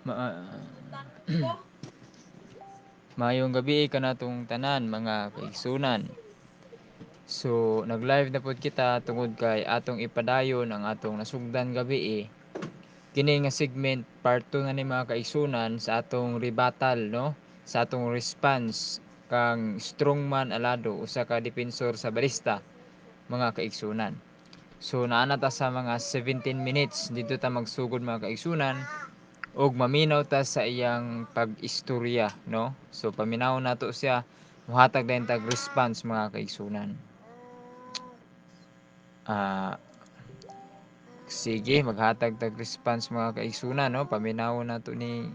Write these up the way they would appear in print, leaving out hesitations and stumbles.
Ma Mayong gabi kanatong tanan mga kaigsunan. So, nag-live na pod kita tungod kay atong ipadayon ang atong nasugdan gabi. Kini nga segment part 2 na ni mga kaigsunan sa atong rebuttal, no? Sa atong response kang strongman alado usa ka depensor sa barista mga kaigsunan. So naana ta sa mga 17 minutes dito ta magsugod mga kaigsunan og maminaw ta sa iyang pag-istorya, no? So paminaw nato siya, muhatag dayon tag response mga kaigsunan. Ah, sige, maghatag tag response mga kaigsunan, no? Paminaw nato ni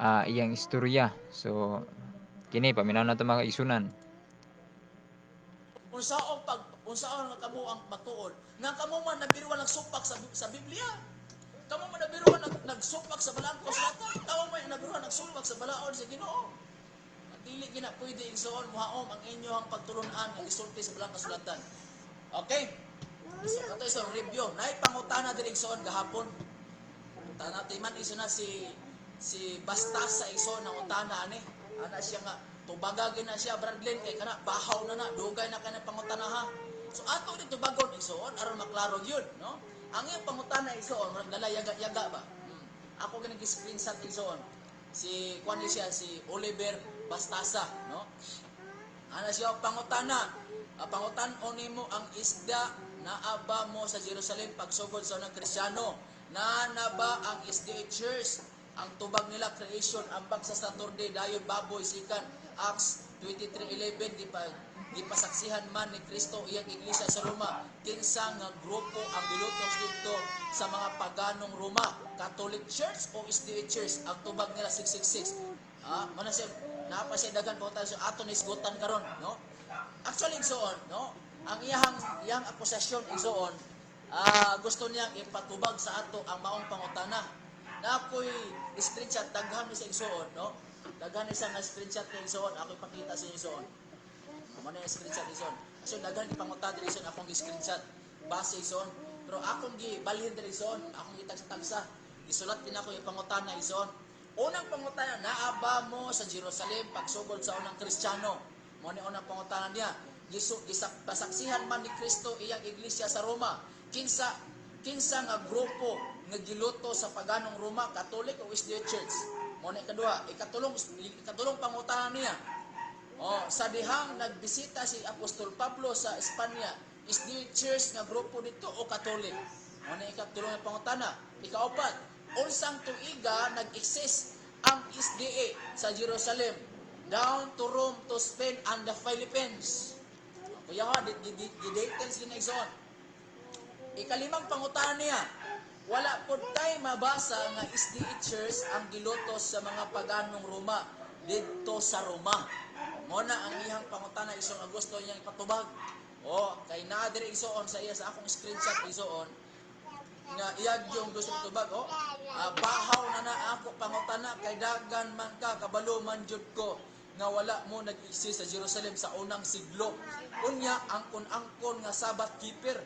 iyang istorya. So kini paminaw nato mga kaigsunan. Unsaon nga kamo ang matuod nga kamo man nagbiruan nagsupak sa Biblia. Kamo man nagbiruan nagsupak sa balaang kasulatan. Kamo man nagbiruan nagsupak sa balaod sa Ginoo. Dili gina pwede igsoon muhaom ang inyong pagtulunan nga gisulti sa balaang kasulatan. Okay? So kato sa review, nay pangutana diri igsoon gahapon. Tanatiman iso na si Bastas sa igsoon ng utana ani. Ana siya nga tubagagin na siya Bradlin kay kana bahaw na dugay na kana pangutana ha. So ato dito bagon igsoon aron maklaro gyud, no? Ang iyang pangutana igsoon murag dalayaga-yaga ba. Ako ganang screenshot igsoon. Si kuan siya si Oliver Bastasa, no? Ana siya pangutana. Pangutan-on nimo ang isda na aba mo sa Jerusalem pagsugod sa unang Kristiyano. Na ba ang SDA Church? Ang tubag nila creation ambag sa Saturday dayon baboy sikan Acts 23:11 di pasaksihan man ni Kristo iyang iglesia sa Roma kinsa nga grupo ang bilutos dito sa mga paganong Roma, Catholic Church o SDA Church. Ang tubag nila 666. Mana siya napa siya dagan pangutan sa ato na isgutan karon, no? Actually igsoon, no? Ang iyang akusasyon igsoon, gusto niyang ipatubag sa ato ang maong pangutana. Na ako'y screenshot daghan ni sa igsoon, no? Daghan ni sa nga screenshot ni igsoon, ako'y pakita sa igsoon. Kumano yung screenshot igsoon? Kasi daghan ni pangutana diri igsoon akong gi-screenshot base igsoon. Pero akong gibalhin diri igsoon, akong gitagsa-tagsa. Isulat din ako yung pangutana igsoon. Unang pangutana, naaba mo sa Jerusalem pagsugod sa unang Kristiyano. Mo ni unang pangutana niya, pasaksihan man ni Kristo iyang iglesia sa Roma. Kinsa nga grupo nga giluto sa paganong Roma, Catholic o SDA Church. Mo ni kadua, ikatulong pangutana niya. Sa dihang nagbisita si Apostol Pablo sa Espanya, SDA Church nga grupo dito o Catholic. Mo ni ikatulong nga pangutana. Ikaapat, unsang tuiga nag-exist ang SDA sa Jerusalem down to Rome, to Spain and the Philippines. Kuya ha, di-details din igsoon. Ikalimang pangutana niya, wala pod tay mabasa nga SDA Church ang gilutos sa mga paganong Roma dito sa Roma. Mo na ang iyang pangutana isong Agosto niyang ipatubag. Kay naa diri igsoon sa iya sa akong screenshot igsoon nga iyag yung gusto tubag bahaw na ako pangutana kay dagan man ka kabalo man jud ko nga wala mo nag-exist sa Jerusalem sa unang siglo. Unya angkon nga Sabbath keeper.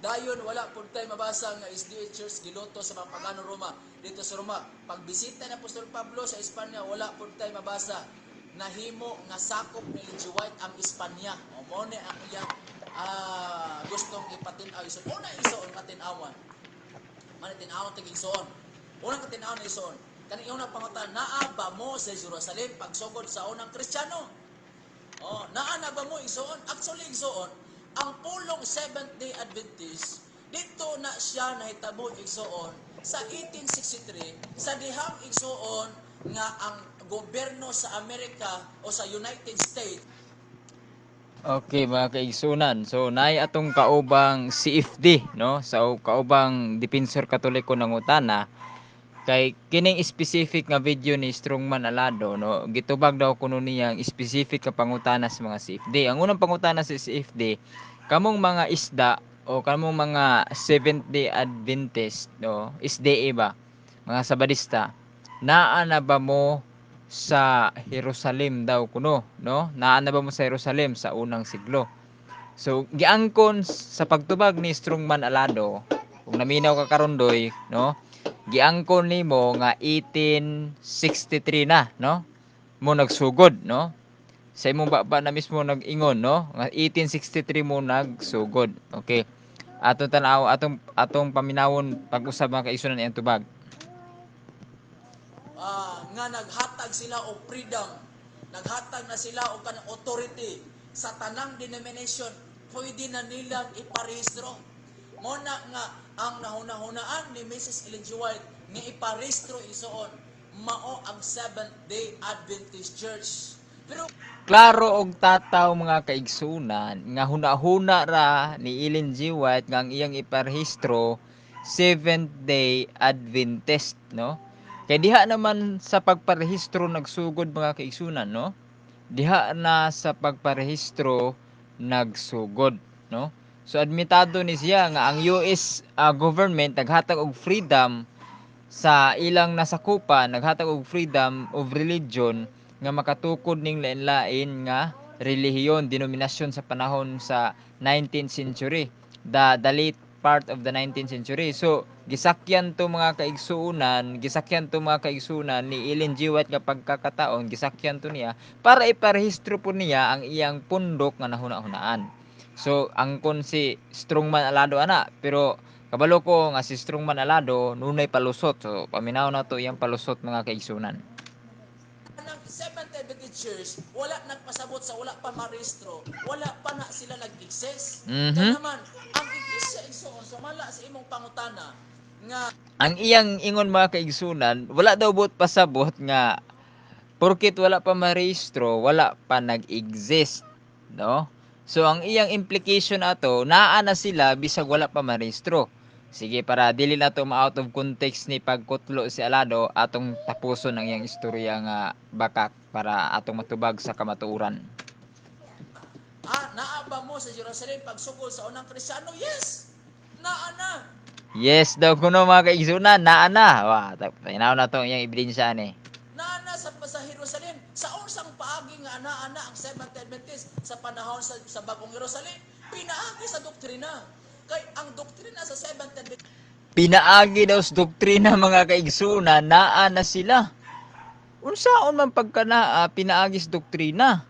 Dayon wala pud tay mabasa nga SDA Church giluto sa mga pagano Roma dito sa Roma. Pagbisita ni Apostol Pablo sa Espanya wala pud tay mabasa nahimo nga sakop ni Ellen White ang Espanya. Mo ni ang iyang gustong ipatin-aw iso. Una isoon katin-awan. Man tin-awan tig igsoon. Unang katin-awan igsoon. Kani una pangutan, naa ba mo sa Jerusalem pagsugod sa unang Kristiyano? Naa na ba mo igsoon? Actually igsoon, ang pulong Seventh-day Adventist dito na siya nahitabo igsoon sa 1863 sa dihang igsoon nga ang gobyerno sa Amerika o sa United States. Okay mga kaigsunan. So naay atong kaubang CFD, no? Sa kaubang Depensor Katoliko ng utana kay kining specific nga video ni Strongman Alado, no? Gitubag daw kuno niyang specific ka pangutana sa mga CFD. Ang unang pangutana sa CFD, kamong mga isda o kamong mga Seventh-day Adventist, no? SDA ba? Mga Sabadista. Naa na ba mo sa Jerusalem daw kuno, no? Naa na ba mo sa Jerusalem sa unang siglo? So giangkon sa pagtubag ni Strongman Alado, kung naminaw ka karon doy, no, giangkon nimo nga 1863 na, no, mo nagsugod, no, sa imong baba na mismo nag-ingon, no, nga 1863 mo nagsugod. Okay, atong tanaw, atong paminawon pag-usab mga kaigsunan iyang tubag. Nga naghatag sila og freedom, naghatag na sila og kanang authority sa tanang denomination, pwede na nilang iparehistro. Mo na nga ang nahuna-hunaan ni Mrs. Ellen G. White nga iparehistro isuon mao ang Seventh-day Adventist Church. Pero Klaro og tataw mga kaigsunan nga hunahuna ra ni Ellen G. White nga ang iyang iparehistro Seventh Day Adventist, no? Kay diha naman sa pagparehistro nagsugod mga kaigsunan, no? Diha na sa pagparehistro nagsugod, no? So admitado ni siya nga ang US government naghatag og freedom sa ilang nasakupan, naghatag og freedom of religion nga makatukod ning lain-lain nga relihiyon, denominasyon sa panahon sa 19th century, the late part of the 19th century. So gisakyan to mga kaigsunan ni Ellen G. White nga pagkakataon, gisakyan to niya para iparehistro po niya ang iyang pundok nga nahuna-hunaan. So angkon si Strongman Alado ana, pero kabalo ko nga si Strongman Alado nunay palusot. So paminaw na to iyang palusot mga kaigsunan. ang Seventh-day Adventist Church wala nagpasabot sa wala pa marehistro, wala pa na sila nag-exist. Kaya naman ang iglesia isuon sumala sa imong pangutana nga Ang iyang ingon mga kaigsunan, wala daw bot pasabot nga porket wala pa marehistro, wala pa nag-exist, no? So ang iyang implication ato, naa na sila bisag wala pa marehistro. Sige, para dili na to ma-out of context ni pagkutlo si Alado, atong tapuson ang iyang istorya nga bakak para atong matubag sa kamatuoran. naa ba mo sa Jerusalem pagsugod sa unang Kristiyano? Yes. Naa na. Yes daw kuno mga kaigsunan, naa na. Wa, painaw na to ang iyang ebidensya ni. Naa na sa Jerusalem. Sa unsang paagi nga ana ang Seventh-day Adventist sa panahon sa bagong Jerusalem, pinaagi sa doktrina. Kay ang doktrina sa Seventh-day Adventist Pinaagi daw sa doktrina mga kaigsunan, naa na sila. Unsaon man pagkanaa pinaagi sa doktrina?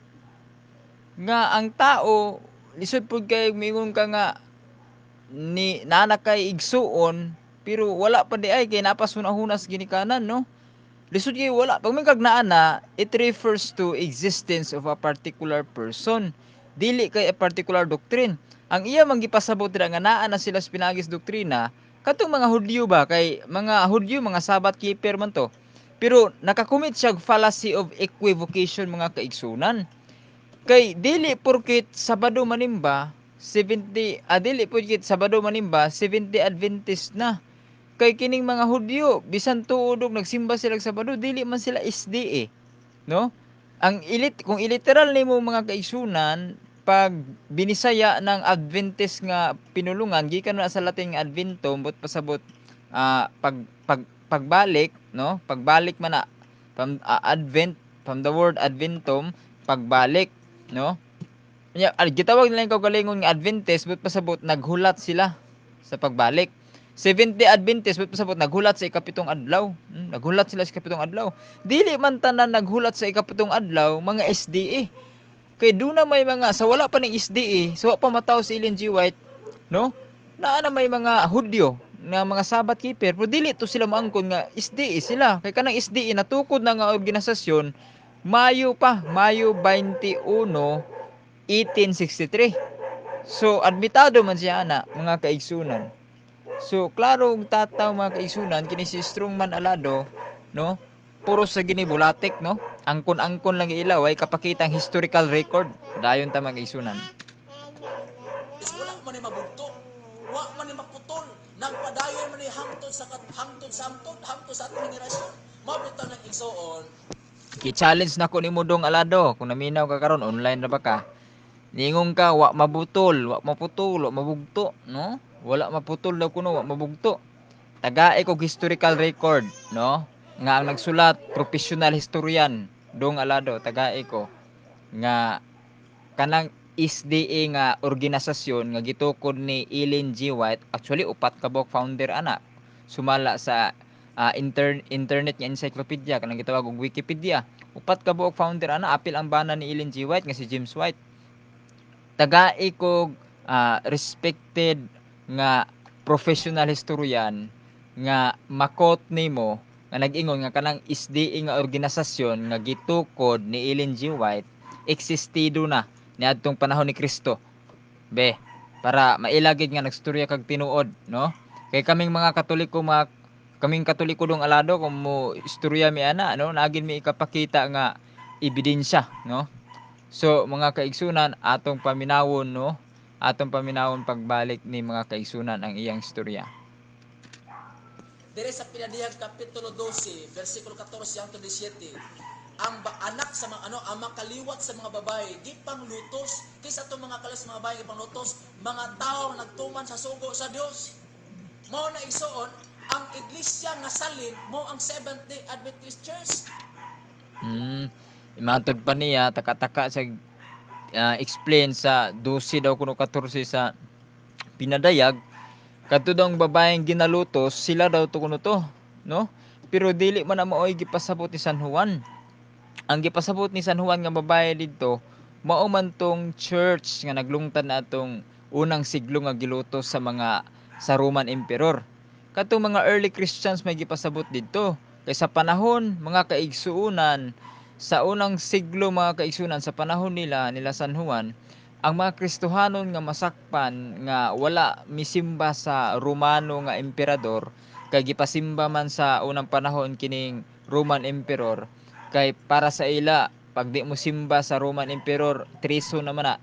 Nga ang tao lisod pud kay mingon ka nga ni nana kay igsuon pero wala pa di ay kay napasunahunas ginikanan, no? Lisod kay wala pag may kagnaan it refers to existence of a particular person, dili kay a particular doctrine. Ang iya man gipasabot dira nga naa na sila sa pinagis doktrina katong mga Hudyo ba, kay mga Hudyo mga Sabbath keeper man to, pero nakakommit siya fallacy of equivocation mga kaigsunan. Kay dili porket Sabado manimba 70 dili porket Sabado manimba 70 Adventist na. Kay kining mga Hudyo bisan tuod og nagsimba sila sa Sabado dili man sila SDA, no? Ang kung iliteral nimo mga kaigsunan, pag binisaya ng Adventist nga pinulungan gikan na sa Latin nga Adventum but pasabot pagbalik, no? Pagbalik man na Advent, from the word Adventum, pagbalik, no? Gitawag nila yung kaugalingon nga Adventist but pasabot naghulat sila sa pagbalik. Seventh-day Adventist but pasabot naghulat sa ikapitong adlaw. Naghulat sila sa ikapitong adlaw. Dili man tanan naghulat sa ikapitong adlaw mga SDA. Kay do na may mga sa wala pa ning SDA, so pa mataw si Ellen G. White, no? Naa na may mga Hudyo na mga Sabbath keeper, pero dili to sila maangkon nga SDA sila. Kay kanang SDA natukod na nga organisasyon Mayo 21, 1863. So admitado man siya ana mga kaigsunan. So klaro og tataw mga kaigsunan kini si Strongman Alado, no? Puro sa ginibulatik, no? Angkon-angkon lang ilaw ay kapakitang historical record. Dayon ta mga kaigsunan. wala man ni mabugto. Wa man ni maputol. Nagpadayon man ni hangtod sa hangtod sa atong henerasyon. Mabitaw ng igsoon. I-challenge na ko nimo dong Alado kung naminaw ka karon online ra ba ka? Ningon ka wa mabutol, wa maputol, wa mabugto, no? Wala maputol daw kuno, wa mabugto. Tagae kog historical record, no? Nga ang nagsulat professional historian dong Alado, tagae ko nga kanang SDA nga organisasyon nga gitukod ni Ellen G. White. Actually upat ka buok founder ana. Sumala sa internet nga encyclopedia kanang gitawag og Wikipedia. Upat ka buok founder ana, apil ang bana ni Ellen G. White nga si James White. Tagai kog respected nga professional historian nga makot nimo nga nag-ingon nga kanang SDA nga organisasyon nga gitukod ni Ellen G. White existido na niadtong panahon ni Kristo. Be, para mailagid nga nagstorya kag tinuod, no? Kay kaming mga Katoliko, kaming Katoliko dong alado kung mo istorya mi ana, no? Nagin mi ikapakita nga ebidensya, no? So mga kaigsunan, atong paminawon, no? Atong paminawon pagbalik ni mga kaigsunan ang iyang istorya. Dire sa pinadihang kapitulo 12, versikulo 14 hangtod 17, ang anak sa mga ang makaliwat sa mga babae gipang lutos kaysa itong mga kalas mga babae gipang lutos, mga tao nagtuman sa sugo sa Dios. Mao na igsuon ang iglesia nga salin mo ang Seventh-day Adventist Church. Imatod pa niya taka-taka sa explain sa 12 daw kuno 14 sa pinadayag kadto daw ang babaeng ginalutos sila daw to kuno to, no? Pero dili man na maoy gipasabot ni San Juan. Ang gipasabot ni San Juan nga babae didto mao man tong church nga naglungtad na atong unang siglo nga gilutos sa Roman Emperor. Katong mga early Christians may gipasabot didto kay sa panahon mga kaigsuonan sa unang siglo mga kaigsuonan sa panahon nila San Juan, ang mga Kristohanon nga masakpan nga wala misimba sa Romano nga emperador kay gipasimba man sa unang panahon kining Roman Emperor, kay para sa ila pag di mo simba sa Roman Emperor treason naman na,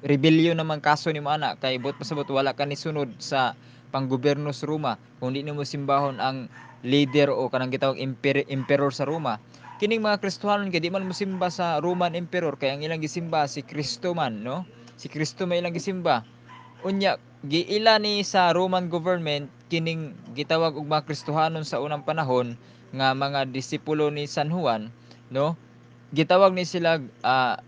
rebellion naman kaso ni mo ana, kay but pasabot wala ka ni sunod sa panggobyerno sa Roma kung di mo simbahon ang leader o kanang gitawag emperor sa Roma. Kining mga Kristohanon kay di man mosimba sa Roman Emperor kay ang ilang gisimba si Kristo man, no? Si Kristo may ilang gisimba. Unya giila ni sa Roman government kining gitawag og mga Kristohanon sa unang panahon nga mga disipulo ni San Juan, no? Gitawag ni sila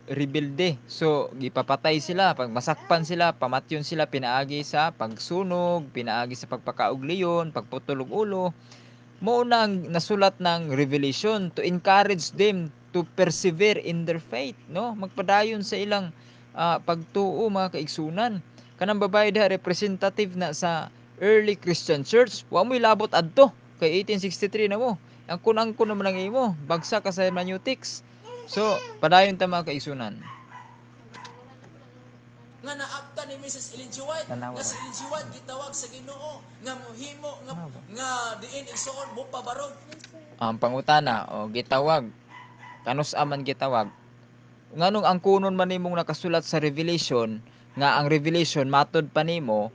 rebelde. So gipapatay sila, pagmasakpan sila, pamatyon sila, pinaagi sa pagsunog, pinaagi sa pagpakaog leon, pagputol og ulo. Mao nang nasulat ng Revelation to encourage them to persevere in their faith, no? Magpadayon sa ilang pagtuo mga kaigsunan. Kanang babae diha representative na sa early Christian church. Wa mo'y labot adto kay 1863 na mo. Ang kunang-kun naman ang imo, bagsak ka sa hermeneutics. So, padayon ta mga kaigsunan. Nga naabta ni Mrs. Ellen G. White, nga si Ellen G. White gitawag sa Ginoo nga mohimo nga diin igsuon mo pabarog. Ang pangutana o gitawag kanus aman gitawag nganong ang kunon man nimong nakasulat sa Revelation nga ang Revelation matod pa nimo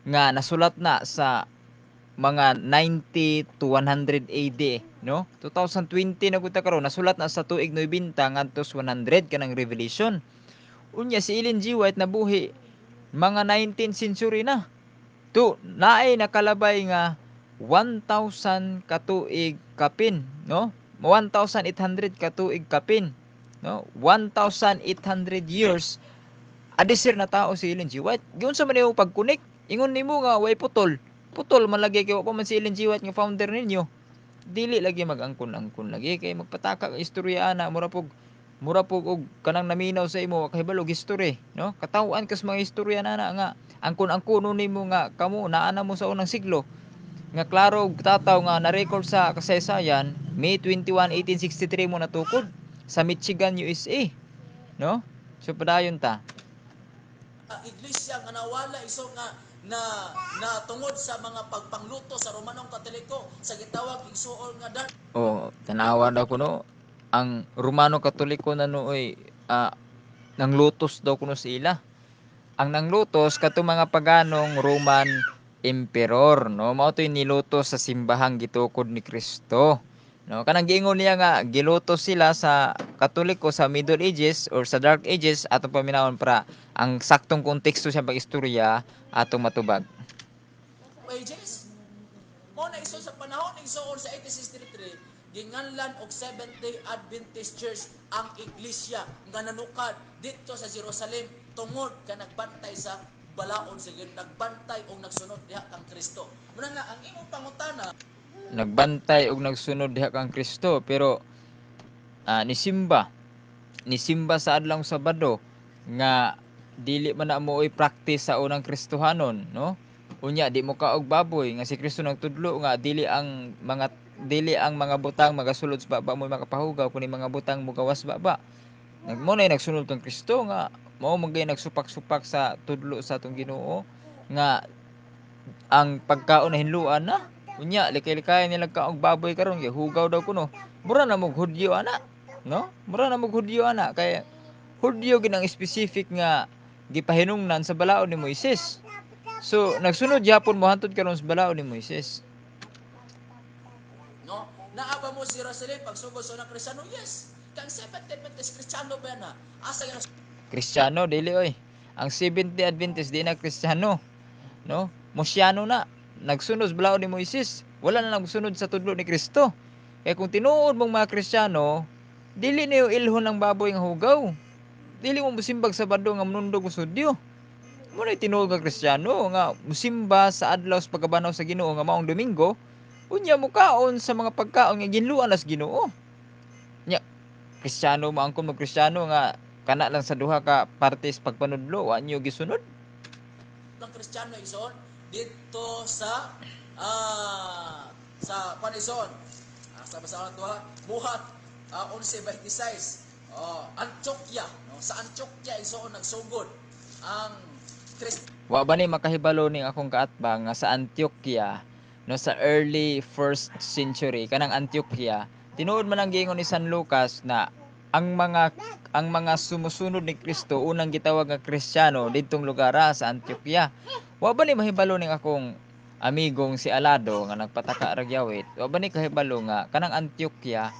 nga nasulat na sa mga 90 to 100 AD, no? 2020 na gud ta karon nasulat na sa tuig 90 ngadto 100 kanang Revelation. Unya si Ellen G. White nabuhi mga 19th century na. To naay nakalabay nga 1,000 katuig kapin, no? 1,800 katuig kapin, no? 1,800 years adisir na tao si Ellen G. White. Giunsa man nimo pagkunik? Ingon nimo nga way putol. Putol man lagi kay wa pa man si Ellen G. White nga founder ninyo. Dili lagi mag-angkon-angkon lagi kay magpataka og istorya ana mura pog og kanang naminaw sa imo kahibalo og history, no? Katawan kas mga istorya nana nga angkon-angkon nimo nga kamo naa na mo sa unang siglo. Nga klaro og tataw nga na-record sa kasaysayan May 21, 1863 mo natukod sa Michigan, USA, no? So padayon ta. Iglesia nga nawala iso nga na tungod sa mga pagpangluto sa Romanong Katoliko sa gitawag igsuon nga dark. Tanawa daw kuno ang Romano Katoliko na nooy nanglutos daw kuno sa ila. Ang nanglutos kato mga paganong Roman Emperor, no? Mao toy nilutos sa simbahang gitukod ni Kristo. No, kanang giingon niya nga gilutos sila sa Katoliko sa Middle Ages or sa Dark Ages atong paminawon para ang saktong konteksto sa pag-istorya atong matubag. Ages. Mo na iso sa panahon igsuon sa 1863 ginganlan og Seventh-day Adventist Church ang iglesia nga nanukad dito sa Jerusalem tungod ka nagbantay sa balaod sa Ginoo, nagbantay o nagsunod diha kang Kristo. Muna nga ang imong pangutana, Nagbantay og nagsunod diha kang Kristo, pero nisimba sa adlong Sabado nga dili man na mo practice sa unang Kristohanon, no? Unya di mo kaog baboy nga si Kristo nagtudlo nga dili ang mga butang magasulod sa baba mo makapahugaw kundi mga butang mo gawas baba. Mo na nagsunod kang Kristo nga mao magay nagsupak-supak sa tudlo sa atong Ginoo nga ang pagkaon na hinluan na. Unya likay-likay nila kaog baboy karon kay hugaw daw kuno. Mura na mo Hudyo ana, no? Mura na mo Hudyo ana kay Hudyo gid ang specific nga gipahinungnan sa balaod ni Moises. So nagsunod gyapon mo hantud karon sa balaod ni Moises. no? Naaba mo si Jerusalem pagsugod sa unang Kristiyano? Yes. Kang Seventh-day Adventist Kristiyano ba na? Asa nga Kristiyano dili oy. Ang Seventh-day Adventist di na Kristiyano, no? Mosyano na. Nagsunod sa balaod ni Moises. Wala na nagsunod sa tudlo ni Kristo. Kaya kung tinuod mong mga Kristiyano, dili niyo ilhon ng baboy nga hugaw. Dili mo musimbag sa Sabado nga munundog mo sudyo. Mo na tinuod nga Kristiyano nga musimba sa adlaw sa pagkabanaw sa Ginoo nga maong Domingo, unya mo kaon sa mga pagkaon nga ginluan as Ginoo. Nya Kristiyano mo angkon mo Kristiyano nga kana lang sa duha ka partes pagpanudlo wa niyo gisunod. ng Kristiyano ison dito sa panison. Sa basahan to ha, buhat 11:26. Antioquia, no? Sa Antioquia ison nagsugod ang Wa ba ni makahibalo ning akong kaatbang nga sa Antioquia, no, sa early 1st century kanang Antioquia, tinuod man ang giingon ni San Lucas na ang mga sumusunod ni Kristo unang gitawag nga Kristiyano didtong lugar sa Antioquia. Wa ba ni mahibalo ning akong amigong si Alado nga nagpataka ra gyawit? Wa ba ni kahibalo nga kanang Antioquia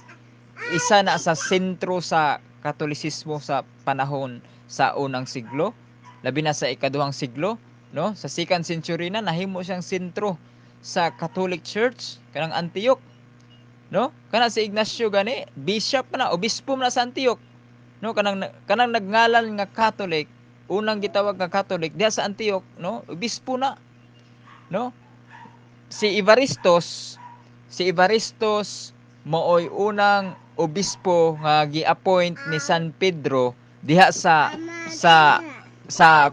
isa na sa sentro sa Katolisismo sa panahon sa unang siglo, labi na sa ikaduhang siglo, no? Sa 2nd century na nahimo siyang sentro sa Catholic Church kanang Antioch, no? Kana si Ignacio gani, bishop na, obispo na sa Antioch, no? Kanang nagngalan nga Catholic, unang gitawag nga Catholic diha sa Antioch, no? Obispo na, no? Si Evaristos mooy unang obispo nga gi-appoint ni San Pedro diha sa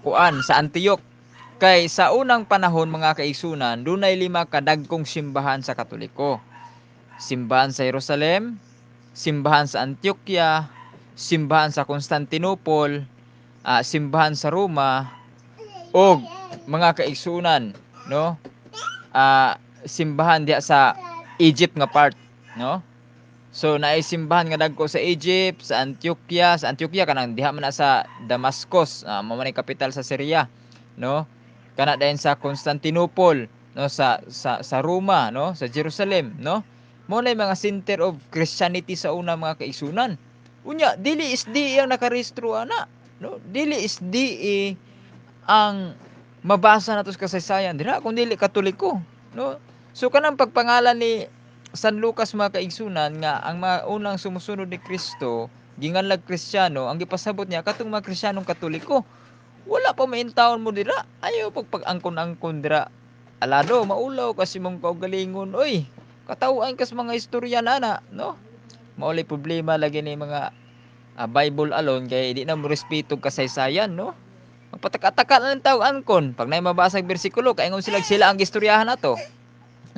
kuan sa Antioch. Kay sa unang panahon mga kaigsunan, dunay 5 ka dagkong simbahan sa Katoliko. Simbahan sa Jerusalem, simbahan sa Antioquia, simbahan sa Constantinople, simbahan sa Roma, og mga kaigsunan, no? Simbahan diha sa Egypt nga part, no? So naay simbahan nga dagko sa Egypt, sa Antioquia kanang diha man na sa Damascus, mao man kapital sa Syria, no? Kana dayon sa Constantinople, no, sa Roma, no, sa Jerusalem, no? Mao na mga center of Christianity sa una mga kaigsunan. Unya dili SDA ang nakarehistro ana, no? Dili SDA ang mabasa nato sa kasaysayan dira kung dili Katoliko, no? So kanang pagpangalan ni San Lucas mga kaigsunan nga ang mga unang sumusunod ni Kristo ginganlag Kristiyano, ang gipasabot niya katong mga Kristiyanong Katoliko. Wala pa maintawon mo dira. Ayaw pagpag-angkon-angkon dira. Alado, maulaw kasi mong kaugalingon. Oy, katawaan kas mga istorya nana, no? Maulay problema lagi ni mga Bible alone kay di na mo respeto kasaysayan, no? Magpataka-taka na lang tawag angkon. Pag nay mabasag bersikulo, kaingon sila ang gistoryahan nato.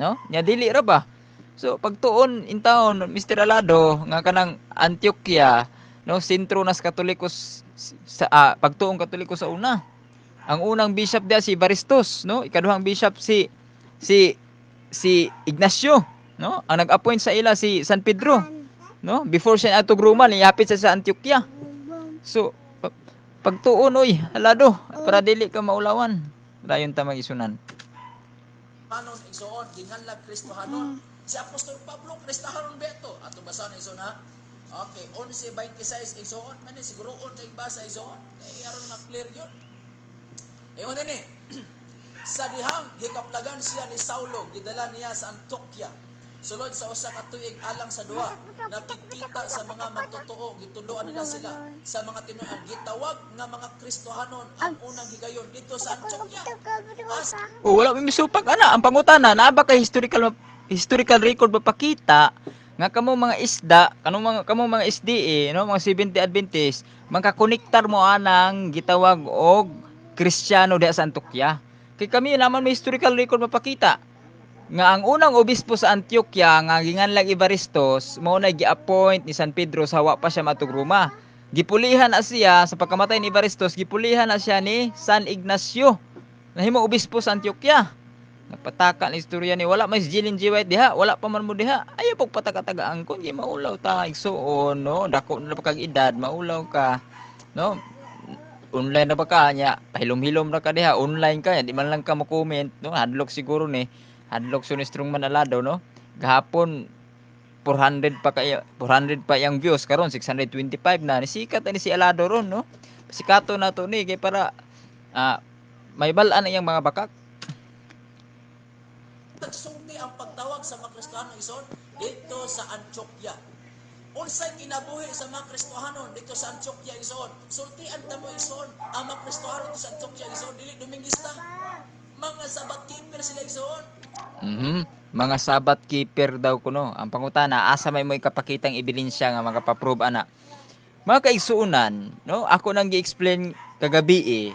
No? Nya dili ra ba? So pagtuon in town Mr. Alado nga kanang Antioquia, no, sentro nas Katolikos sa pagtuong Katoliko sa una. Ang unang bishop dia si Evaristos, no? Ikaduhang bishop si Ignacio, no? Ang nag-appoint sa ila si San Pedro, no? Before siya atog Roma, niyapit sa Antioquia. So pagtuon oy, Alado, para dili ka maulawan. Dayon ta magisunan. Hanon igsoon ginganlag Kristohanon. Si Apostol Pablo Kristohanon beto. Ato basahan igsoon ha. Okay, 11:26 igsoon man ni siguro kay basa igsoon. Kay aron na clear yun. Ewan din sa dihang gikaplagan siya ni Saulo, gidala niya sa Antioquia. Sulod sa usa ka tuig alang sa duha, nakikita sa mga magtotoo, gituloan nila sila sa mga tinuan. Gitawag nga mga Kristohanon ang unang higayon dito sa Antioquia. As O wala may misupak ana ang pangutana naa ba kay historical record mapakita nga kamo mga SDA no mga 70 Adventist mangkakonektar mo anang gitawag og Kristiyano diha sa Antioquia. Kay kami naman may historical record mapakita nga ang unang obispo sa Antioquia nga ginganlag Evaristos mao na gi-appoint ni San Pedro sa wa pa siya matug Roma. Gipulihan na siya sa pagkamatay ni Evaristos, gipulihan na siya ni San Ignacio. Nahimo obispo sa Antioquia. Nagpataka na istorya ni wala may Jilin G. White diha, wala pa man mo diha. Ayaw pag pataka-tagaan kun di maulaw ta igsuon no, dako na pa kag edad, maulaw ka. No? Online na ba ka nya? Pahilom-hilom na ka diha, online ka, di man lang ka mo-comment, no? Hadlok siguro ni. Hadlok so ni strong manalado, no? Gahapon 400 pa kay 400 pa yang views karon 625 na nisikat ni si Alado ron no sikato na to ni kay para may balaan na yang mga bakak. nagsumti ang pagtawag sa mga Kristohanon ison dito sa Antioquia. Unsay kinabuhi sa mga Kristohanon dito sa Antioquia ison? Sultian ta mo ison ang mga Kristohanon dito sa Antioquia ison dili Domingista. Mga sabat keeper sila ison. Mga sabat keeper daw kuno. Ang pangutana asa may mo ikapakitang ebidensya nga makapaprove ana. Mga kaigsuunan, no? Ako nang gi-explain kagabi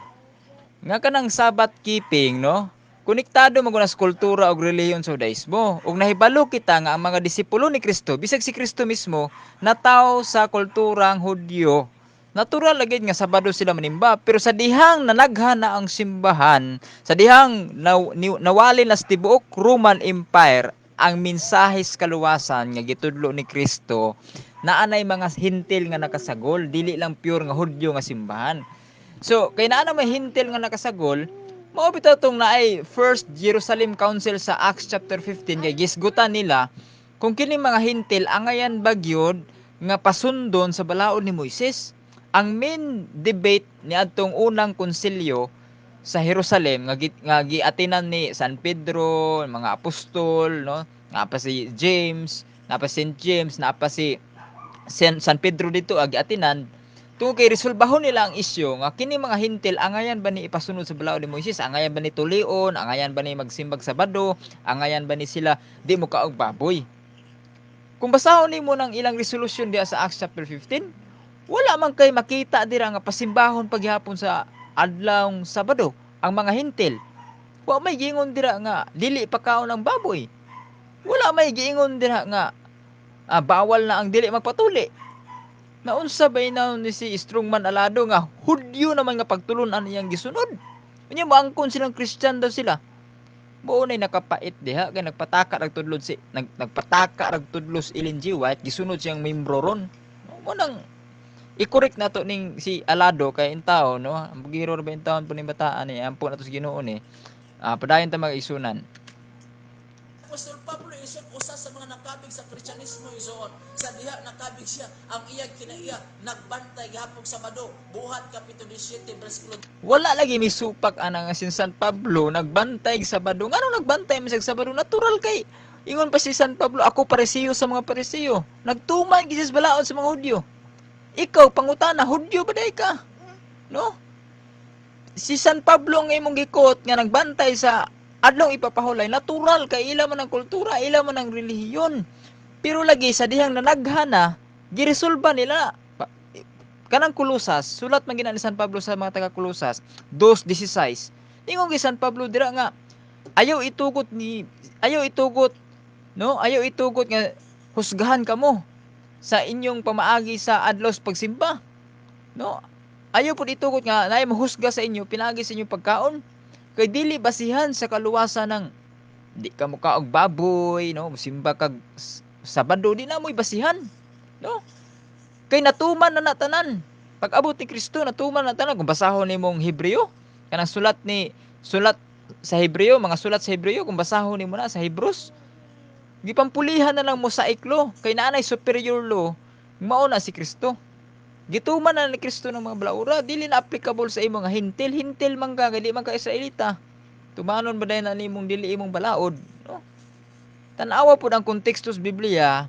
nga kanang sabat keeping, no? Konektado man sa kultura ug relihiyon sa Judaismo. Ug nahibalo kita nga ang mga disipulo ni Kristo, bisag si Kristo mismo, nataw sa kulturang Hudyo. Natural lagid nga Sabado sila manimba, pero sa dihang nanaghan na ang simbahan, sa dihang nawali na sa tibuok Roman Empire ang mensahe sa kaluwasan nga gitudlo ni Kristo, naanay mga hintil nga nakasagol, dili lang pure nga Hudyo nga simbahan. So, kay naa na may hintil nga nakasagol, mao bitaw tong naay First Jerusalem Council sa Acts chapter 15 kay gisgutan nila kung kini mga hintil angayan bagyod nga pasundon sa balaod ni Moises. Ang main debate ni adtong unang konsilyo sa Jerusalem nga giatinan ni San Pedro, mga apostol, no? Nga pa si James, nga pa Saint James, nga pa si San Pedro dito giatinan tungod kay resolbahon nila ang isyu nga kini mga hintil angayan ba ni ipasunod sa balaod ni Moises, angayan ba ni tulion, angayan ba ni magsimbag Sabado, angayan ba ni sila di mo kaog baboy. Kung basahon nimo ng ilang resolusyon diya sa Acts chapter 15, wala man kay makita dira nga pasimbahon paghapon sa adlawng Sabado ang mga hintil. Wa may giingon dira nga dili pakaon ang baboy. Wala may giingon dira nga bawal na ang dili magpatuli. Naunsa ba inaw ni si Strongman Alado nga Hudyo naman nga pagtulunan iyang gisunod. Unya moangkon silang Christian daw sila. Buo nay nakapait diha kay nagpataka rag tudlod si nagpataka rag tudlos Ellen G. White gisunod siyang membro ron. Mo nang i-correct nato ning si Alado kay intaw no. Ang bugiro ra ba intawon po ning bataan ni ampo nato sa Ginoo ni. Padayon ta mag-isunan. Apostol Pablo ison usa sa mga nakabig sa Kristyanismo ison. Sa diha nakabig siya ang iyang kinaiya nagbantay gihapon Sabado. Buhat kapitulo 17 bersikulo. Wala lagi misupak ana nga si San Pablo nagbantay sa Sabado. Ngano nagbantay mi sa Sabado? Natural kay ingon pa si San Pablo, ako parisiyo sa mga parisiyo. Nagtuman gid sa balaod sa mga Hudyo. Ikaw pangutana, Hudyo ba day ka? No? Si San Pablo nga imong gikot nga nagbantay sa adlong ipapahulay, natural kay ila man ang kultura, ila man ang relihiyon. Pero lagi sa dihang nanaghana, giresolba nila. Kanang Kulosas, sulat man gina ni San Pablo sa mga taga Kulosas 2:16. Ingon gi San Pablo dira nga ayaw itugot no? Ayaw itugot nga husgahan kamo sa inyong pamaagi sa adlaw sa pagsimba. No? Ayaw pud itugot nga naay mahusga sa inyo pinaagi sa inyong pagkaon. Kay dili basihan sa kaluwasan ng di ka mo kaog baboy, no? Musimba kag Sabado di na mo'y basihan, no? Kay natuman na natanan. Pag abot ni Kristo natuman na tanan kung basahon nimong Hebreo, kanang sulat sa Hebreo, mga sulat sa Hebreo kung basahon nimo na sa Hebrews, gipampulihan na lang mo sa iklo kay naanay superior law mao na si Kristo. Gituman na ni Kristo ng mga balaura, dili na applicable sa imo nga hintil man ka, dili man ka Israelita. Tumanon ba dahil na nimong dili imong balaod, no? Tanawa pud ang kontekstos Biblia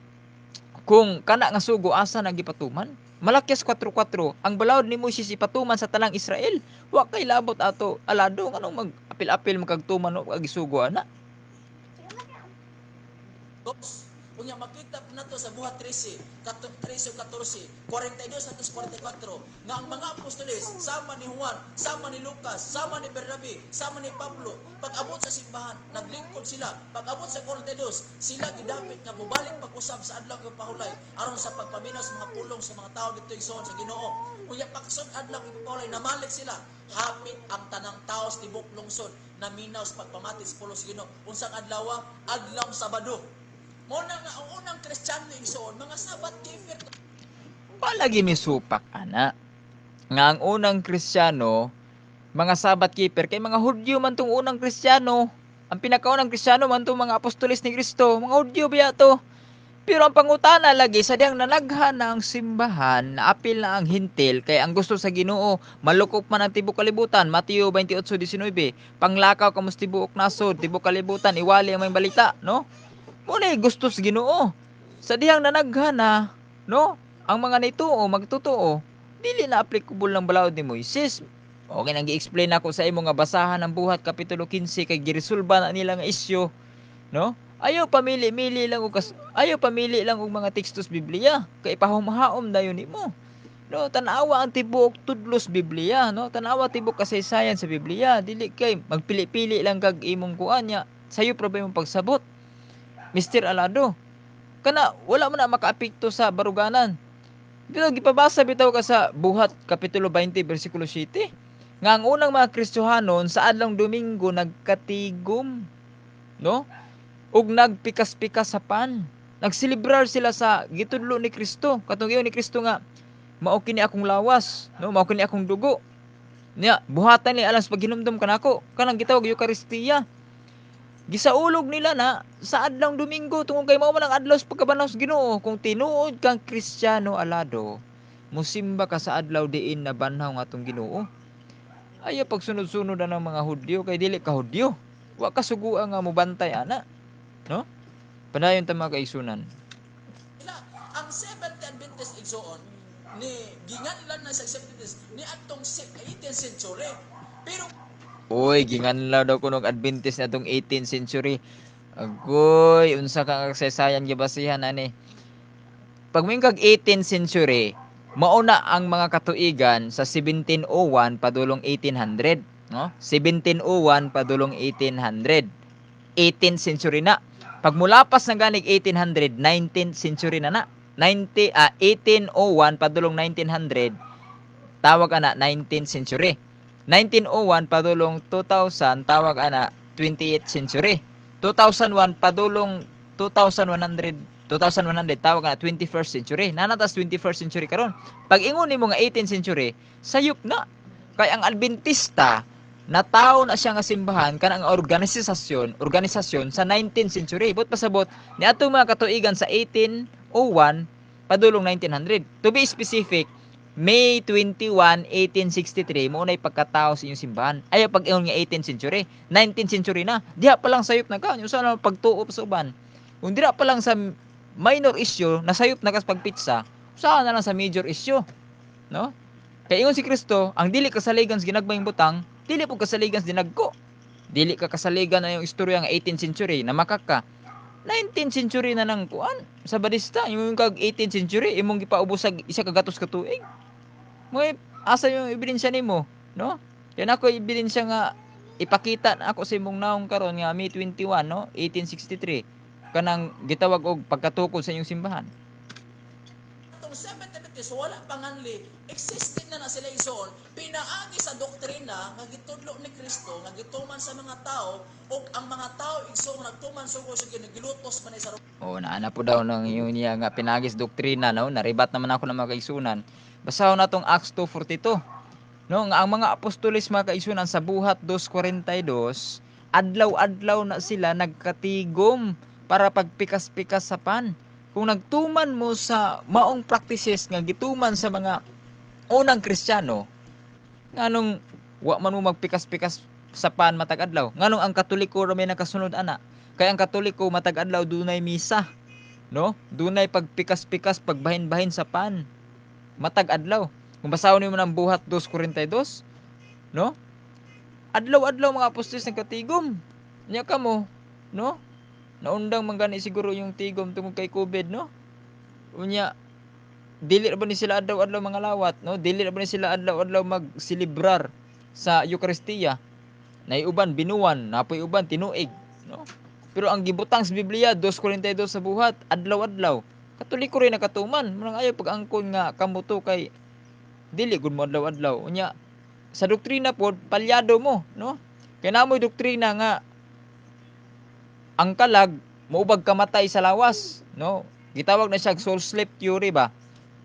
kung kana nga sugo asa nagipatuman. Malakyas 4:4 ang balawod ni Moises ipatuman sa tanang Israel. Wa kay labot ato alado nganong mag-apil-apil magkagtuman no ag isugo ana. Dos, unya makita po nato sa buhat 13, 13 o 14, 42 hanggang 44, nga ang mga apostoles, sama ni Juan, sama ni Lucas, sama ni Bernabe, sama ni Pablo, pag-abot sa simbahan, naglingkod sila. Pag-abot sa 42, sila gidapit nga mubalik pag-usab sa adlaw ng pahulay aron sa pagpaminaw sa mga pulong sa mga tao dito igsoon sa Ginoo. Unya pagsud adlaw ng pahulay, namalik sila. Hapit ang tanang tao sa tibok lungsod na minaw sa pagpamati sa pulo sa Ginoo. Unsang adlaw? Adlaw Sabado. Muna nga ang unang Kristiyano igsoon, mga Sabat keeper. Palagi misupak ana. Nga ang unang Kristiyano, mga Sabat keeper kay mga Hudyo man tong unang Kristiyano. Ang pinakaunang Kristiyano man tong mga apostoles ni Kristo, mga Hudyo biya to. Pero ang pangutana lagi sa diyang nanaghan na ang simbahan, naapil na ang hintil kay ang gusto sa Ginoo malukop man ang tibok kalibutan. Mateo 28:19. Panglakaw kamos tibuok nasod, tibok kalibutan iwali ang may balita, no? Muna gusto sa Ginoo. Sa dihang nanaghan na, no? Ang mga nituo magtotoo, dili na applicable ng balawod ni Moises. Okay nang gi-explain ako sa imo nga basahan ang buhat kapitulo 15 kay giresolba na nila nga isyu, no? Ayaw pamili-mili lang og mga tekstos Biblia kay pahumhaom dayon nimo. No, tanawa ang tibuok tudlos Biblia, no? Tanawa tibuok kasaysayan sa Biblia, dili kay magpili-pili lang kag imong kuan nya. Sayo problema pagsabot. Mr. Alado, kana wala man na makaapekto sa baruganan. Pero gipabasa bitaw ka sa buhat kapitulo 20 bersikulo 7 nga ang unang mga Kristohanon sa adlong Domingo nagkatigom, no? Ug nagpikas-pikas sa pan. Nagselebrar sila sa gitudlo ni Kristo. Katong ni Kristo nga mao kini akong lawas, no? Mao kini akong dugo. Nya buhatan ni alas pag hinumdum kanako. Kanang gitawag Eucharistia. Gisaulog nila na sa adlong Domingo tungod kay mao man ang adlaw sa pagkabanaw sa Ginoo. Kung tinuod kang Kristiyano alado, musimba ka sa adlaw diin na banhaw nga atong Ginoo. Ayaw pagsunod-sunod na ng mga Hudyo kay dili ka Hudyo. Wa ka suguan nga mobantay ana, no? Padayon ta mga kaigsunan. Ang Seventh Adventist igsoon ni ginganlan na sa Adventist ni atong 18th century. Pero Uy, ginganlaw daw kunog Adventist na tong 18th century. Agoy, unsa kang kasaysayan gibasihan ani? Pag mingkag 18th century, mauna ang mga katuigan sa 1701 padulong 1800, no? 1701 padulong 1800. 18th century na. Pag mulapas na ganig 1800, 19th century na. 1801 padulong 1900, tawag ana 19th century. 1901 padulong 2000 tawag ana 20th century. 2001 padulong 2100 tawag ana 21st century. Nanatas 21st century karon. Pag ingon nimo nga 18th century, sayop na. Kay ang Adventista nataw na siya nga simbahan kanang organisasyon sa 19th century. But pasabot ni atong mga katuigan sa 1801 padulong 1900. To be specific, May 21, 1863 mo nay pagkatao sa inyong simbahan. Ayaw pag ingon nga 18th century, 19th century na. Diha pa lang sayop na ka, usa na pagtuo sa uban. Kung dira pa lang sa minor issue, nasayop na kas pagpitsa, usa na lang sa major issue, no? Kay ingon si Kristo, ang dili kasaligan sa ginagmayng butang, dili po kasaligan sa dinagko. Dili ka kasaligan na yung istorya nga 18th century na makaka 19th century na nang kuan sa Badista, imong kag 18th century imong gipaubos sa isa ka gatos ka tuig. Mo asa yung ebidensya nimo, no? Yan ako ebidensya nga ipakita na ako sa imong naong karon nga May 21, no? 1863 kanang gitawag og pagkatukod sa inyong simbahan. atong Seventh Adventist wala panganli, existed na sila igsoon, pinaagi sa doktrina nga gitudlo ni Kristo nga gituman sa mga tao ug ang mga tao igsoon nagtuman sugo sa ginigilutos man sa O naana po daw ng yun niya nga pinagis doktrina, no? Naribat naman ako ng mga kaigsunan. Basahon natong Acts 2:42. No, nga ang mga apostoles mga kaigsunan sa buhat 2:42, adlaw-adlaw na sila nagkatigom para pagpikas-pikas sa pan. Kung nagtuman mo sa maong practices nga gituman sa mga unang Kristiyano, nganong wa man mo magpikas-pikas sa pan matag adlaw? Nganong ang Katoliko ra may nakasunod ana? Kaya ang Katoliko matag adlaw dunay misa, no? Dunay pagpikas-pikas, pagbahin-bahin sa pan. Matag adlaw. Kung basahon nimo ng buhat 2:42, no? Adlaw-adlaw mga apostles nagkatigom. Nya kamo, no? Naundang man gani siguro yung tigom tungod kay COVID, no? Unya dili ra ba ni sila adlaw-adlaw mga lawat, no? Dili ra ba ni sila adlaw-adlaw magselebrar sa Eucharistia? Nay uban binuwan, napoy uban tinuig, no? Pero ang gibutang sa Biblia 2:42 sa buhat, adlaw-adlaw. Katoliko rin nakatuman, manang ayaw pag-angkon nga kamo to kay dili gud mo adlaw-adlaw. Unya sa doktrina pod palyado mo, no? Kay namoy doktrina nga ang kalag moubag kamatay sa lawas, no? Gitawag na siya soul sleep theory ba?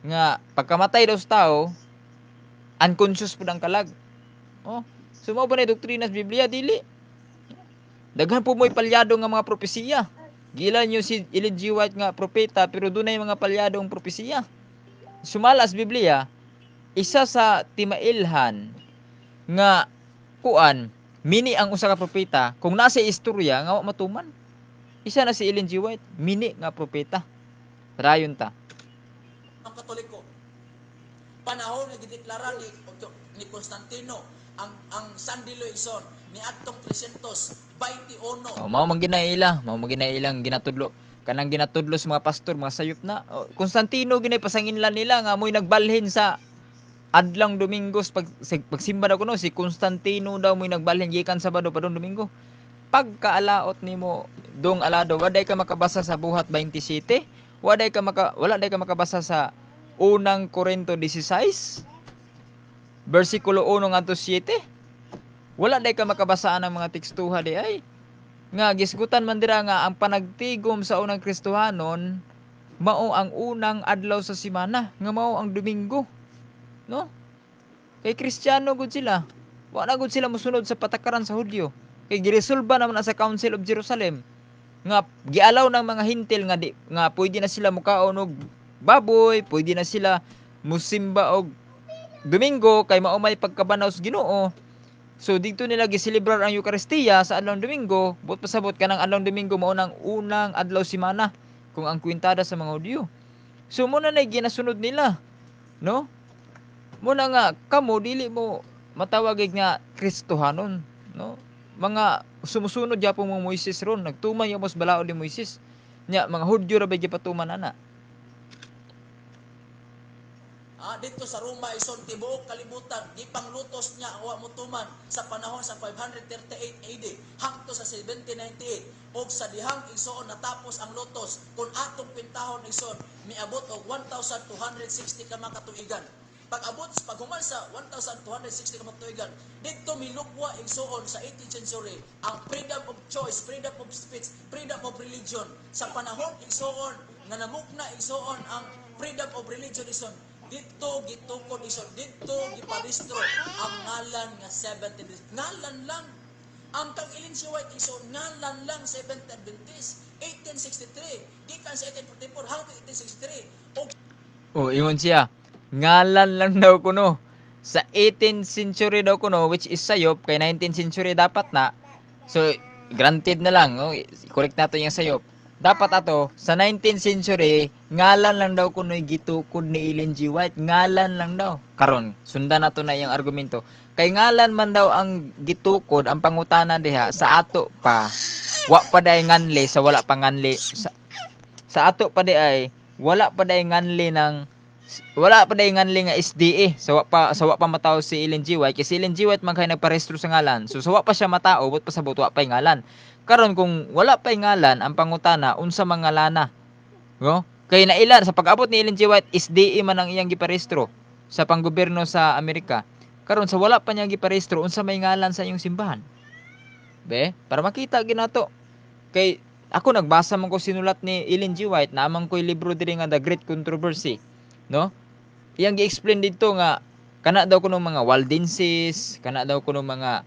Nga pagkamatay daw sa tao, unconscious pud ang kalag. Oh, so mao ba na doktrina sa Biblia dili? Daghan po mo'y palyado nga mga propesiya. Gila nyo si Ellen G. White nga propeta pero dunay mga palyadong propesiya. Sumala sa Biblia, isa sa timailhan nga kuan mini ang usa ka propeta kung nasa istorya nga wa matuman. Isa na si Ellen G. White, mini nga propeta. Rayon ta. Ang Katoliko, panahon nga gideklara ni Constantino ang Sunday Luison ni adtong 321. Mao man ginailang ginatudlo. Kanang ginatudlo sa mga pastor, mga sayop na. Constantino ginay pasanginlan nila nga mo'y nagbalhin sa adlang Domingos pagsimba daw kuno si Constantino daw mo'y nagbalhin gikan Sabado padung Domingo. Pagkaalaot nimo dong alado, waday ka makabasa sa buhat 27, wala day ka makabasa sa unang Korinto 16 versikulo 1 ngadto 7. Wala day ka makabasaan ng mga tekstuha di ay nga gisgutan man dira nga ang panagtigom sa unang Kristohanon mao ang unang adlaw sa semana nga mao ang Domingo, no? Kay Kristiyano gud sila, wa na gud sila mosunod sa patakaran sa Hudyo. Kay giresolba naman sa Council of Jerusalem nga gialaw ng mga hintil nga pwede na sila mukaon og baboy, pwede na sila musimba og Domingo kay mao may pagkabanaw sa Ginoo. So dito nila giselebrar ang Eucharistia sa adlaw Domingo, but pasabot kanang adlaw Domingo mao nang unang adlaw semana kung ang kwintada sa mga Hudyo. So mo na ginasunod nila, no? Muna nga kamo dili mo matawag nga Kristohanon, no? Mga sumusunod gyapon mga Moises ron, nagtuman yung mas balaod ni Moises. Nya mga Hudyo ra ba gipatuman ana? Dito sa Roma ison tibuok kalibutan gipanglutos niya ang wa motuman sa panahon sa 538 AD hangtod sa 1798 og sa dihang igsoon natapos ang lutos kun atong pintahon igsoon miabot og 1260 ka mga katuigan. Paghuman sa 1260 ka katuigan dito milukwa igsoon sa 18th century ang freedom of choice, freedom of speech, freedom of religion. Sa panahon igsoon nga namugna igsoon ang freedom of religion ison dito gitukod ison, dito giparistro ang ngalan nga 70 ngalan lang. Ang kang Ellen G. White ison ngalan lang 70 Adventist 1863 gikan sa 1844 hangtod 1863 og ingon siya ngalan lang daw kuno sa 18th century daw kuno, which is sayop kay 19th century dapat na. So granted na lang, no? Correct nato yung sayop. Dapat ato sa 19th century ngalan lang daw kuno'y gitukod ni Ellen G. White, ngalan lang daw. Karon sundan nato na yung argumento. Kay ngalan man daw ang gitukod, ang pangutana diha sa ato pa wa pa day nganli sa wala pa nganli sa ato pa day wala pa day nganli nga SDA sa wa pa matao si Ellen G. White kasi Ellen G. White man kay nagparehistro sa ngalan. So sa wa pa siya matao, but pasabot wa pay ngalan. Karon kung wala pay ngalan, ang pangutana unsa man ngalana, no? Kay nailan sa pag-abot ni Ellen G. White SDA man ang iyang giparehistro sa panggobyerno sa Amerika. Karon sa wala pa niya giparehistro unsa may ngalan sa iyong simbahan. Be, para makita ginato. Kay ako nagbasa man ko sinulat ni Ellen G. White na amang ko'y libro diri nga The Great Controversy, no? Iyang gi-explain dito nga kana daw kuno mga Waldenses, kana daw kuno mga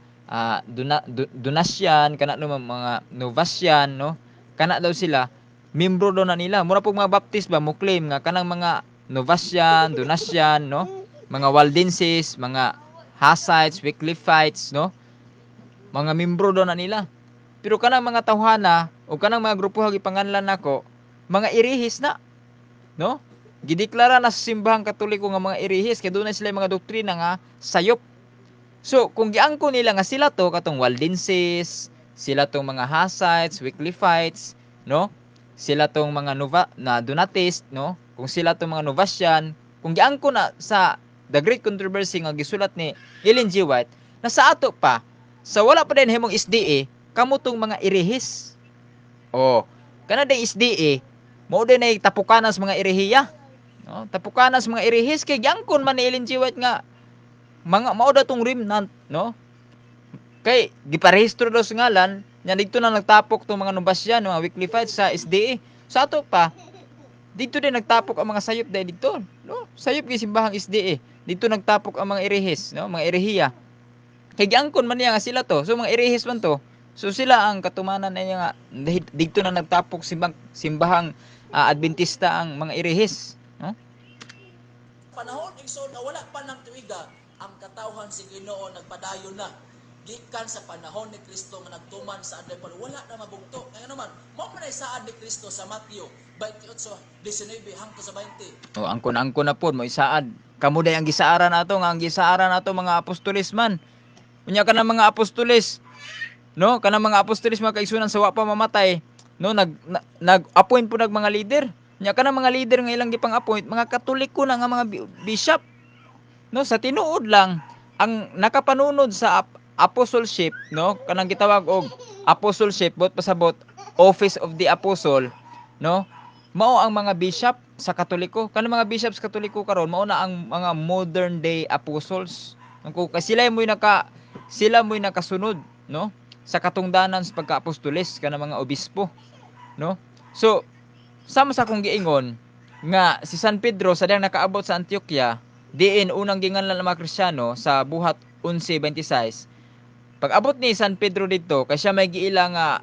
Donatian, kana no mga Novatian, no? Kana daw sila membro daw na nila. Mura pug mga Baptist ba mo claim nga kanang mga Novatian, Donatian, no? Mga Waldenses, mga Hussites, Wycliffites, no? Mga membro daw na nila. Pero kanang mga tawhana o kanang mga grupo gipanganlan nako, mga irihis na, no? Gideklara na sa simbahang Katoliko nga mga irihis kay dunay sila mga doktrina nga sayop. So, kung giangko nila nga sila to katong Waldenses, sila tong mga Hussites, Wycliffites, no? Sila tong mga Donatist, no? Kung sila tong mga Novatian, kung giangko na sa The Great Controversy nga gisulat ni Ellen G. White, na sa ato pa, sa wala pa din himong SDA, kamo tong mga irihis. Oh, kana ding SDA, mao din ay tapukanan sa mga irihiya. No? Tapukanan sa mga irihis kay giangkon man ni Ellen G. White nga mga mao datong remnant, no? Kay giparehistro daw sa ngalan, nya dito na nagtapok tong mga Novatian, mga Wycliffites sa SDA. Sa ato pa, dito din nagtapok ang mga sayop dahil dito, no? Sayop gi simbahang SDA. Dito nagtapok ang mga irehis, no? Mga irehiya. Kay giangkon man niya nga sila to. So mga irehis man to. So sila ang katumanan niya nga dito na nagtapok simbahang Adventista ang mga irehis, no? Panahon igsoon na wala pa ng tuiga, ang katawhan si Ginoo nagpadayon na gikan sa panahon ni Kristo nga nagtuman sa adlaw pa wala na mabugto. Ngayon naman, mao man ay saad ni Kristo sa Mateo 28:19 hangtod sa 20. O angkon-angkon na pod mo isaad. Kamo day ang gisaaran nato nga ang gisaaran nato mga apostoles man. Unya ka ng mga apostoles, no? Kanang mga apostoles mga kaigsunan sa wa pa mamatay, no? Nag-appoint po mga leader. Unya ka ng mga leader nga ilang gipang-appoint, mga Katoliko na nga mga bishop. No, sa tinuod lang ang nakapanunod sa apostleship, no? Kanang gitawag og apostleship bot pasabot office of the apostle, no? Mao ang mga bishop sa Katoliko. Kanang mga bishop sa Katoliko karon mao na ang mga modern day apostles. Kung sila mo'y nakasunod, no? Sa katungdanan sa pagka-apostoles kanang mga obispo, no? So, sama sa kong giingon nga si San Pedro sa diyang nakaabot sa Antioquia, diin unang ginganlan ng mga Kristiyano sa buhat 11:26. Pag abot ni San Pedro dito, kay siya may giila nga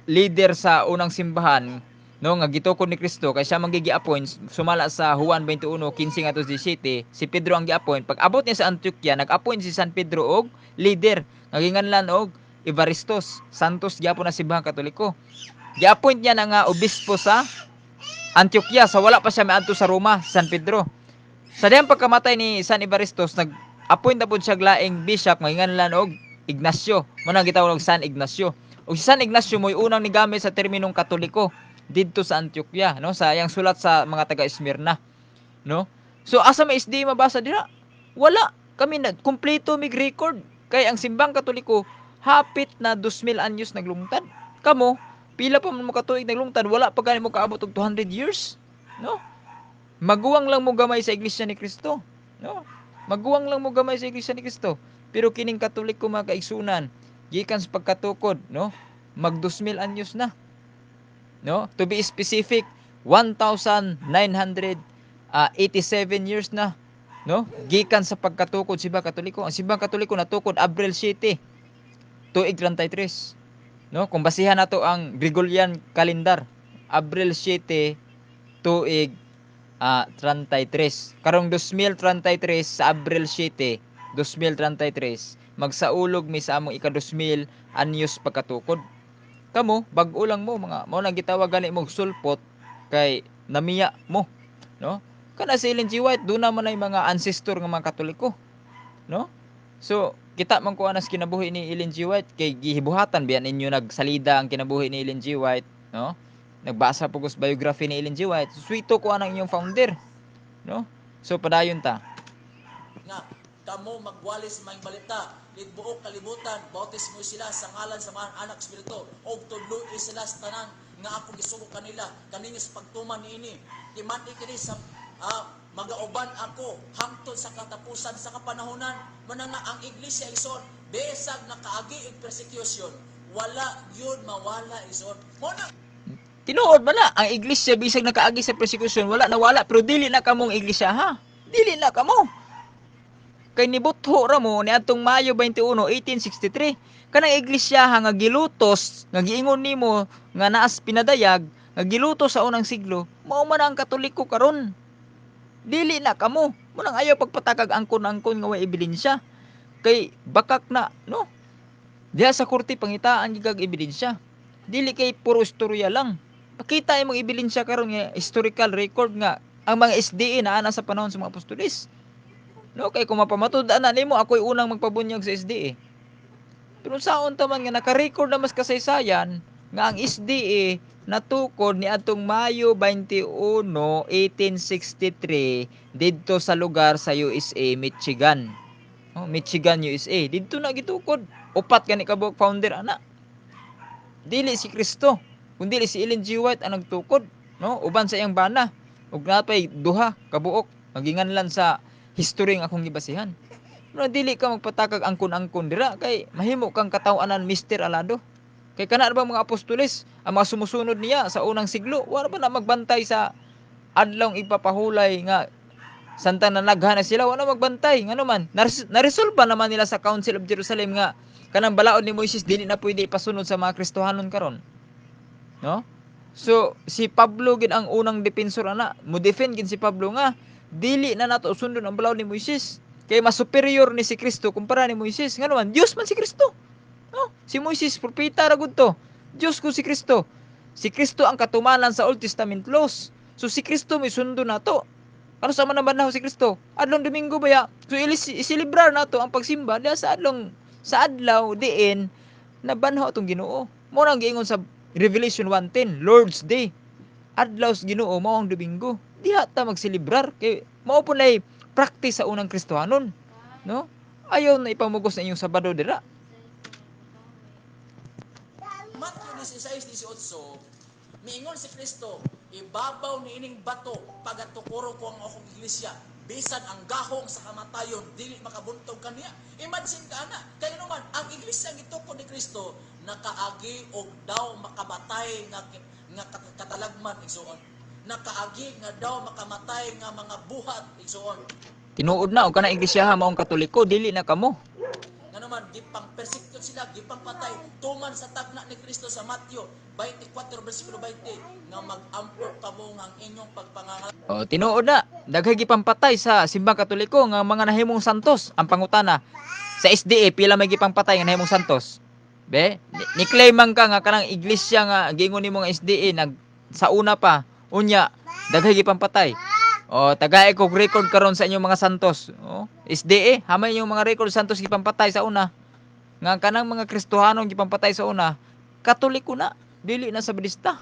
leader sa unang simbahan, no, nga gitukod ni Kristo, kay siya mangigi-appoint sumala sa Juan 21:15 ngadto 17, si Pedro ang gi-appoint. Pag abot niya sa Antioquia, nag-appoint si San Pedro og leader nga ginganlan og Evaristos, Santos gyapon na simbahang Katoliko. Gi-appoint niya na nga obispo sa Antioquia sa wala pa siya miadto sa Roma, San Pedro. Sa diyang pagkamatay ni San Evaristos, nag-appoint na po siya laing bishop nga nganlan og Ignacio. Muna gitawag og San Ignacio. O si San Ignacio mo'y unang nigamit sa terminong Katoliko didto sa Antioquia, no? Sa yang sulat sa mga taga Esmirna, no? So asa may SD mabasa dira? Wala. Kami na kumpleto mig record kay ang simbang Katoliko hapit na 2000 anyos naglungtad. Kamo pila pa man mo katuig naglungtad, wala pa gani mo kaabot og 200 years, no? Maguwang lang mo gamay sa Iglesia ni Kristo, no? Maguwang lang mo gamay sa Iglesia ni Kristo. Pero kining Katoliko mga kaigsunan, gikan sa pagkatukod, no? Mag 2000 anyos na, no? To be specific, 1987 years na, no? Gikan sa pagkatukod simbang Katoliko. Ang simbang Katoliko natukod Abril 7, tuig 33. No, kung basihan nato ang Gregorian calendar, Abril 7 tuig 33. Karong 2033 sa Abril 7, 2033, magsaulog mi sa among ika-2000 anyos pagkatukod. Kamo bag-o lang mo mga mao nang gitawag gani mong sulpot kay namiya mo, no? Kana si Ellen G. White do na man ay mga ancestor nga mga Katoliko, no? So kita man ko anas kinabuhi ni Ellen G. White kay gihibuhatan biyan ninyo nagsalida ang kinabuhi ni Ellen G. White, no? Nagbasa po ko sa biography ni Ellen G. White. Suwito ko anang inyong founder, no? So padayon ta. Nga kamo magwalis sa mga balita lit buok kalibutan bautismo sila sa ngalan sa mga anak espiritu og tudloy sila sa tanan nga ako gisugo kanila kaninyo sa pagtuman niini kimati kini sa magauban ako hangtod sa katapusan sa kapanahonan manang ang iglesia ison besag nakaagi og persecution wala yun mawala ison mo na Tinuod man na ang iglesia bisag nakaagi sa persecution wala nawala pero dili na kamong iglesia ha. Dili na kamo. Kay nibutho ra mo niadtong Mayo 21, 1863 kanang iglesia nga gilutos nga giingon nimo nga naas pinadayag nga gilutos sa unang siglo mao man ang Katoliko karon. Dili na kamo. Munang ayaw pagpatakag angkon-angkon nga way ebidensya. Kay bakak na, no? Diha sa korte pangitaan gigag ebidensya. Dili kay puro istorya lang. Pakita imong ebidensya karon nga historical record nga ang mga SDA naa na sa panahon sa mga apostoles. No, kay kung mapamatud-an na nimo ako'y unang magpabunyag sa SDA. Pero saon ta man nga naka-record na mas kasaysayan nga ang SDA natukod ni atong Mayo 21, 1863 didto sa lugar sa USA, Michigan. Michigan, USA. Didto na gitukod. Upat gani ka founder ana. Dili si Kristo, kundi si Ellen G. White ang nagtukod, no? Uban sa iyang bana. Ug napay duha ka buok maginganlan sa history nga akong gibasihan. No, dili ka magpatakag angkon-angkon dira kay mahimo kang kataw-anan Mr. Alado. Kay kana ba mga apostoles, ang mga sumusunod niya sa unang siglo, wala ba na magbantay sa adlawng ipapahulay nga samtang nanaghan na sila, wala magbantay. Ngano man, naresolba naman nila sa Council of Jerusalem nga kanang balaod ni Moises dili na pwede ipasunod sa mga Kristohanon karon. No? So, si Pablo gid ang unang depensor ana. Mo defend gid si Pablo nga dili na nato sundon ang balaod ni Moises. Kay mas superior ni si Kristo kumpara ni Moises. Ngano man, Dios man si Kristo. No? Si Moises propeta ra gud to. Dios ko si Kristo. Si Kristo ang katumanan sa Old Testament laws. So si Kristo may sundo nato. Ano sa man banhaw si Kristo? Adlong Domingo ba ya? So isilibrar nato ang pagsimba diha sa adlaw diin na banhaw atong Ginoo. Mo nang giingon sa Revelation 1:10, Lord's Day. Adlaw sa Ginoo mao ang Domingo. Diha ta magselebrar kay mao po nay practice sa unang Kristohanon, no? Ayaw na ipamugos na inyong Sabado dira. Matthew 16:18, miingon si Kristo, ibabaw ni ining bato pagatukuro ko ang akong iglesia, bisan ang gahong sa kamatayon dili makabuntog kaniya. Imagine ka na, kay naman ang iglesia gitukod ni Kristo nakaagi og daw makamatay nga katalagman igsuon. Nakaagi nga daw makamatay nga mga buhat igsuon. Tinuod na og kana iglesia maong Katoliko dili na kamo. Nga naman gipang persecute sila, gipang patay tuman sa tagna ni Kristo sa Matthew 24 bersikulo 20 nga mag-ampo kamo nga ang inyong pagpangangal. Tinuod na daghay gipampatay sa simbang Katoliko nga mga nahimong santos. Ang pangutana sa SDA pila may gipampatay nga nahimong santos? Be, ni-claim man ka nga kanang iglesia nga giingon nimo nga SDA nag sa una pa unya daghay gipampatay. Tagay ko record karon sa inyong mga santos. SDA, hamay yung mga record santos gipampatay sa una. Nga kanang mga Kristohanon gipampatay sa una, Katoliko na, dili na sa Budista.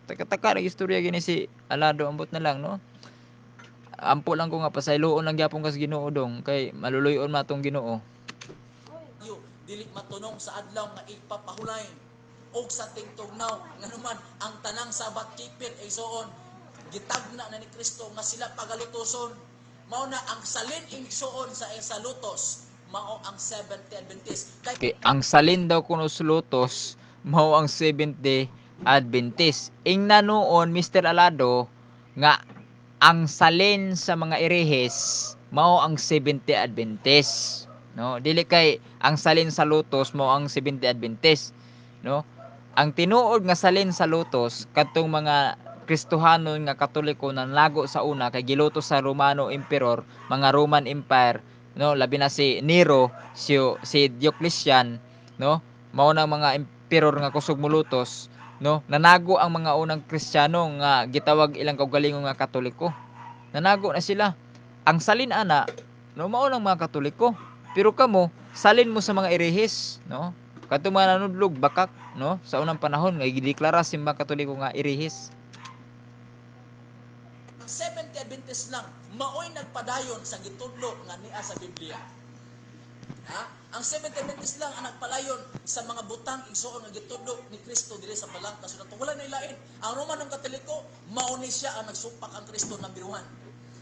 Taka-taka ang istorya gini si Alado ambot na lang, no? Ampo lang ko nga pasayloon lang gyapon kas Ginoo dong kay maluluyon matong Ginoo. Dili matunong sa adlaw nga ipapahulay og sa tingtugnaw nga naman ang tanang Sabat keeper ay soon gitagna na ni Kristo nga sila pagalutoson. Mao na ang salin igsuon sa lutos mao ang 70 Adventist. Okay, ang salin daw kuno sa lutos mao ang 70 Adventist. Ingna noon Mr. Alado nga ang salin sa mga irehes mao ang 70 Adventist. No, dili kay ang salin sa lutos mao ang 70 Adventist, no? Ang tinuod nga salin sa lutos kadtong mga Kristohanon nga Katoliko na lago sa una kay gilutos sa Romano Emperor, mga Roman Empire, no? Labi na si Nero, si Diocletian, no? Mao na mga emperor nga kusog mulutos, no? Nanago ang mga unang Kristiyano nga gitawag ilang kaugalingon nga Katoliko. Nanago na sila. Ang salin ana, no, mao lang mga Katoliko. Pero kamo, salin mo sa mga irehis, no? Kadtong mga nanudlog bakak, no? Sa unang panahon nga gideklara simba Katoliko nga irehis. Ang 70 Adventist lang maoy nagpadayon sa gitudlo nga niya sa Biblia. Ang 70 Adventist lang ang nagpalayon sa mga butang igsuon nga gitudlo ni Kristo diri sa balangka. So natugulan na ilain. Ang Romanong Katoliko mao ni siya ang nagsupak ang Kristo ng biruhan.